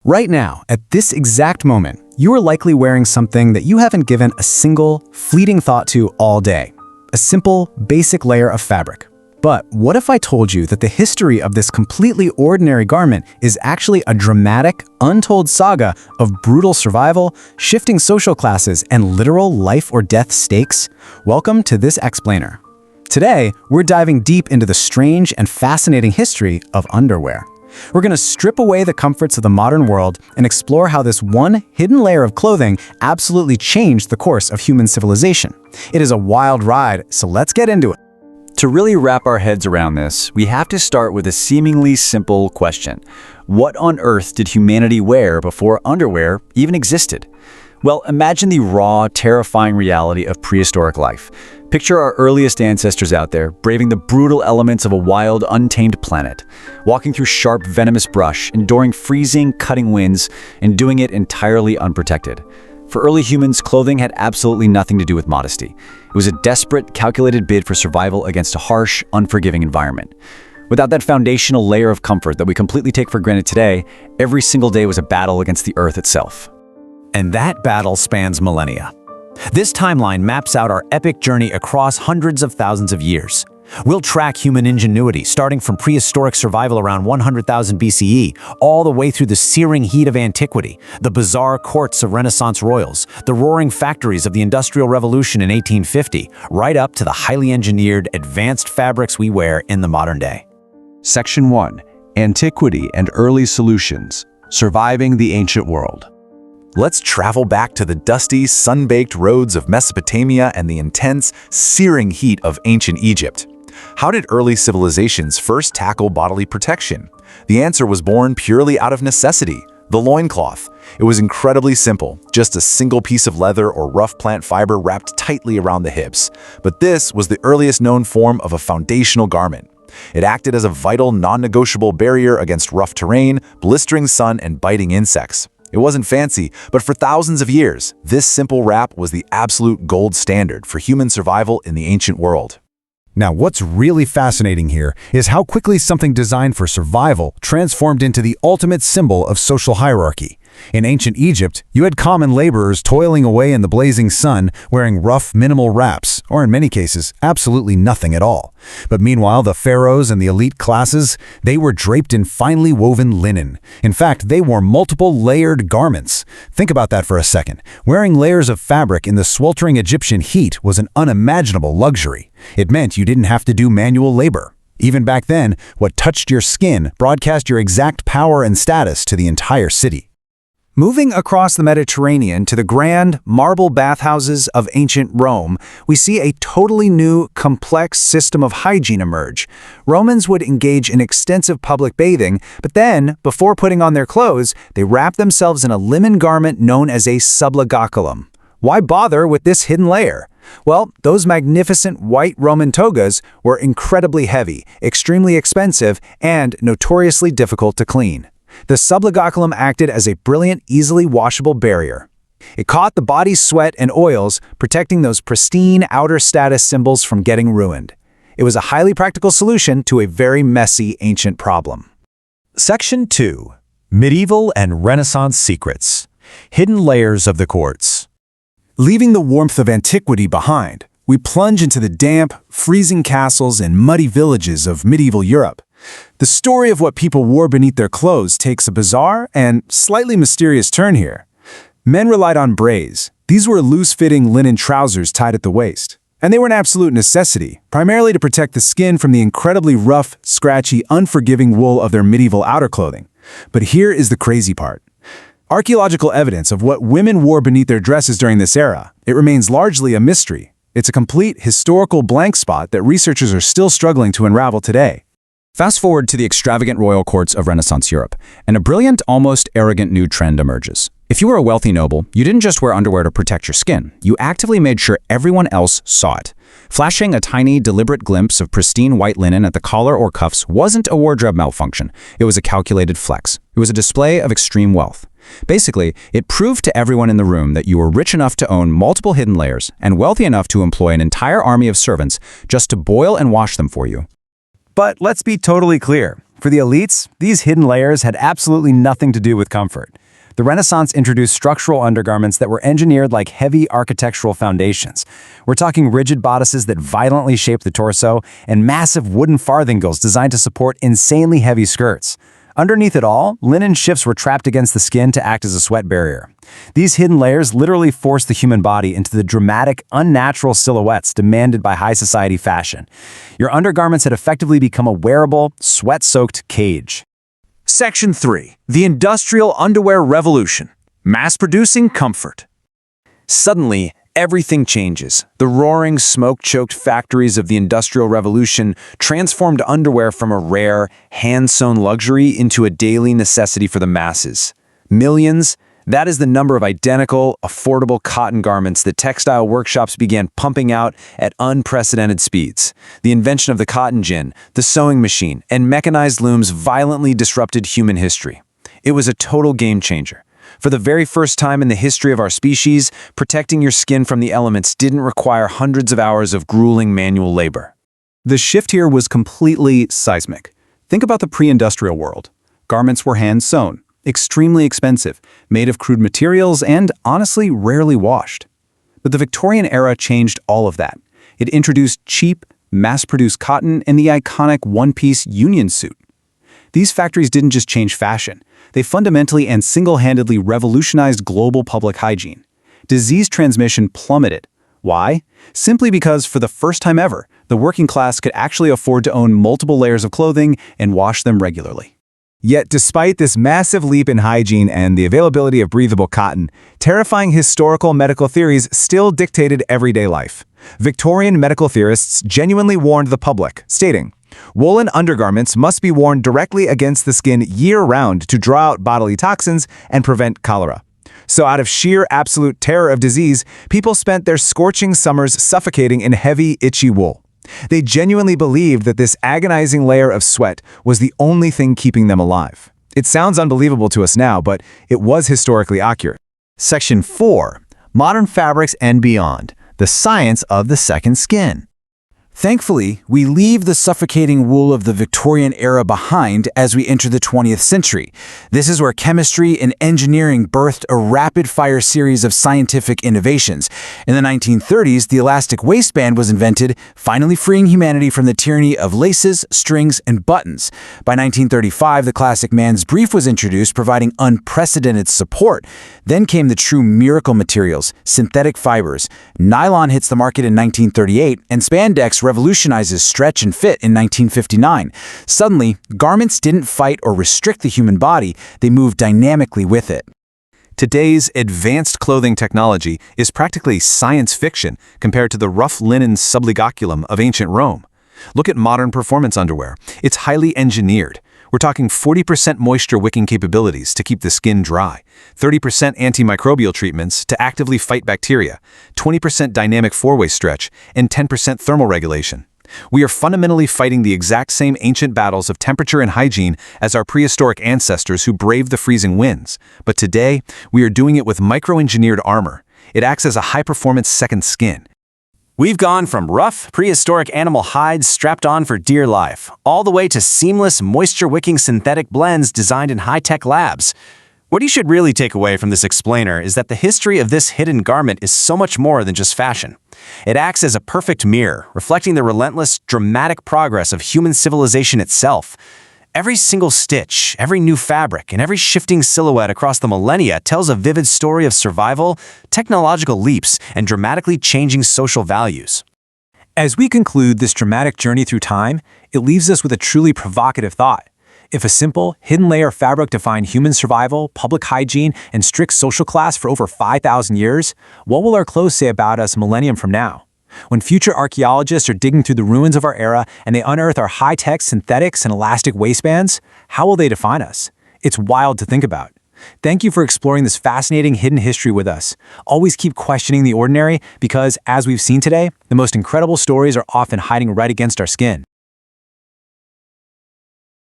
Right now, at this exact moment, you are likely wearing something that you haven't given a single, fleeting thought to all day. A simple, basic layer of fabric. But what if I told you that the history of this completely ordinary garment is actually a dramatic, untold saga of brutal survival, shifting social classes, and literal life or death stakes? Welcome to this explainer. Today, we're diving deep into the strange and fascinating history of underwear. We're going to strip away the comforts of the modern world and explore how this one hidden layer of clothing absolutely changed the course of human civilization. It is a wild ride, so let's get into it. To really wrap our heads around this, we have to start with a seemingly simple question. What on earth did humanity wear before underwear even existed? Well, imagine the raw, terrifying reality of prehistoric life. Picture our earliest ancestors out there, braving the brutal elements of a wild, untamed planet, walking through sharp, venomous brush, enduring freezing, cutting winds, and doing it entirely unprotected. For early humans, clothing had absolutely nothing to do with modesty. It was a desperate, calculated bid for survival against a harsh, unforgiving environment. Without that foundational layer of comfort that we completely take for granted today, every single day was a battle against the earth itself. And that battle spans millennia. This timeline maps out our epic journey across hundreds of thousands of years. We'll track human ingenuity, starting from prehistoric survival around 100,000 BCE, all the way through the searing heat of antiquity, the bizarre courts of Renaissance royals, the roaring factories of the Industrial Revolution in 1850, right up to the highly engineered, advanced fabrics we wear in the modern day. Section 1. Antiquity and Early Solutions. Surviving the Ancient World. Let's travel back to the dusty, sun-baked roads of Mesopotamia and the intense, searing heat of ancient Egypt. How did early civilizations first tackle bodily protection? The answer was born purely out of necessity: the loincloth. It was incredibly simple, just a single piece of leather or rough plant fiber wrapped tightly around the hips. But this was the earliest known form of a foundational garment. It acted as a vital, non-negotiable barrier against rough terrain, blistering sun, and biting insects. It wasn't fancy, but for thousands of years, this simple wrap was the absolute gold standard for human survival in the ancient world. Now, what's really fascinating here is how quickly something designed for survival transformed into the ultimate symbol of social hierarchy. In ancient Egypt, you had common laborers toiling away in the blazing sun, wearing rough, minimal wraps, or in many cases, absolutely nothing at all. But meanwhile, the pharaohs and the elite classes, they were draped in finely woven linen. In fact, they wore multiple layered garments. Think about that for a second. Wearing layers of fabric in the sweltering Egyptian heat was an unimaginable luxury. It meant you didn't have to do manual labor. Even back then, what touched your skin broadcast your exact power and status to the entire city. Moving across the Mediterranean to the grand marble bathhouses of ancient Rome, we see a totally new, complex system of hygiene emerge. Romans would engage in extensive public bathing, but then, before putting on their clothes, they wrapped themselves in a linen garment known as a sublegaculum. Why bother with this hidden layer? Well, those magnificent white Roman togas were incredibly heavy, extremely expensive, and notoriously difficult to clean. The sublegaculum acted as a brilliant, easily washable barrier. It caught the body's sweat and oils, protecting those pristine outer status symbols from getting ruined. It was a highly practical solution to a very messy ancient problem. Section 2. Medieval and Renaissance Secrets. Hidden Layers of the Courts. Leaving the warmth of antiquity behind, we plunge into the damp, freezing castles and muddy villages of medieval Europe. The story of what people wore beneath their clothes takes a bizarre and slightly mysterious turn here. Men relied on braies. These were loose-fitting linen trousers tied at the waist. And they were an absolute necessity, primarily to protect the skin from the incredibly rough, scratchy, unforgiving wool of their medieval outer clothing. But here is the crazy part. Archaeological evidence of what women wore beneath their dresses during this era, it remains largely a mystery. It's a complete historical blank spot that researchers are still struggling to unravel today. Fast forward to the extravagant royal courts of Renaissance Europe, and a brilliant, almost arrogant new trend emerges. If you were a wealthy noble, you didn't just wear underwear to protect your skin. You actively made sure everyone else saw it. Flashing a tiny, deliberate glimpse of pristine white linen at the collar or cuffs wasn't a wardrobe malfunction. It was a calculated flex. It was a display of extreme wealth. Basically, it proved to everyone in the room that you were rich enough to own multiple hidden layers and wealthy enough to employ an entire army of servants just to boil and wash them for you. But let's be totally clear. For the elites, these hidden layers had absolutely nothing to do with comfort. The Renaissance introduced structural undergarments that were engineered like heavy architectural foundations. We're talking rigid bodices that violently shape the torso and massive wooden farthingales designed to support insanely heavy skirts. Underneath it all, linen shifts were trapped against the skin to act as a sweat barrier. These hidden layers literally forced the human body into the dramatic, unnatural silhouettes demanded by high society fashion. Your undergarments had effectively become a wearable, sweat-soaked cage. Section 3. The Industrial Underwear Revolution. Mass-producing comfort. Suddenly, everything changes. The roaring, smoke-choked factories of the Industrial Revolution transformed underwear from a rare, hand-sewn luxury into a daily necessity for the masses. Millions, that is the number of identical, affordable cotton garments that textile workshops began pumping out at unprecedented speeds. The invention of the cotton gin, the sewing machine, and mechanized looms violently disrupted human history. It was a total game changer. For the very first time in the history of our species, protecting your skin from the elements didn't require hundreds of hours of grueling manual labor. The shift here was completely seismic. Think about the pre-industrial world. Garments were hand-sewn, extremely expensive, made of crude materials, and honestly rarely washed. But the Victorian era changed all of that. It introduced cheap, mass-produced cotton and the iconic one-piece union suit. These factories didn't just change fashion. They fundamentally and single-handedly revolutionized global public hygiene. Disease transmission plummeted. Why? Simply because, for the first time ever, the working class could actually afford to own multiple layers of clothing and wash them regularly. Yet despite this massive leap in hygiene and the availability of breathable cotton, terrifying historical medical theories still dictated everyday life. Victorian medical theorists genuinely warned the public, stating, "Woolen undergarments must be worn directly against the skin year-round to draw out bodily toxins and prevent cholera." So out of sheer absolute terror of disease, people spent their scorching summers suffocating in heavy, itchy wool. They genuinely believed that this agonizing layer of sweat was the only thing keeping them alive. It sounds unbelievable to us now, but it was historically accurate. Section 4. Modern Fabrics and Beyond. The Science of the Second Skin. Thankfully, we leave the suffocating wool of the Victorian era behind as we enter the 20th century. This is where chemistry and engineering birthed a rapid-fire series of scientific innovations. In the 1930s, the elastic waistband was invented, finally freeing humanity from the tyranny of laces, strings, and buttons. By 1935, the classic man's brief was introduced, providing unprecedented support. Then came the true miracle materials, synthetic fibers. Nylon hits the market in 1938, and spandex revolutionizes stretch and fit in 1959. Suddenly, garments didn't fight or restrict the human body, they moved dynamically with it. Today's advanced clothing technology is practically science fiction compared to the rough linen subligaculum of ancient Rome. Look at modern performance underwear. It's highly engineered. We're talking 40% moisture-wicking capabilities to keep the skin dry, 30% antimicrobial treatments to actively fight bacteria, 20% dynamic four-way stretch, and 10% thermal regulation. We are fundamentally fighting the exact same ancient battles of temperature and hygiene as our prehistoric ancestors who braved the freezing winds. But today, we are doing it with micro-engineered armor. It acts as a high-performance second skin. We've gone from rough, prehistoric animal hides strapped on for dear life, all the way to seamless, moisture-wicking synthetic blends designed in high-tech labs. What you should really take away from this explainer is that the history of this hidden garment is so much more than just fashion. It acts as a perfect mirror, reflecting the relentless, dramatic progress of human civilization itself. Every single stitch, every new fabric, and every shifting silhouette across the millennia tells a vivid story of survival, technological leaps, and dramatically changing social values. As we conclude this dramatic journey through time, it leaves us with a truly provocative thought. If a simple, hidden layer of fabric defined human survival, public hygiene, and strict social class for over 5,000 years, what will our clothes say about us a millennium from now? When future archaeologists are digging through the ruins of our era and they unearth our high-tech synthetics and elastic waistbands, how will they define us? It's wild to think about. Thank you for exploring this fascinating hidden history with us. Always keep questioning the ordinary because, as we've seen today, the most incredible stories are often hiding right against our skin.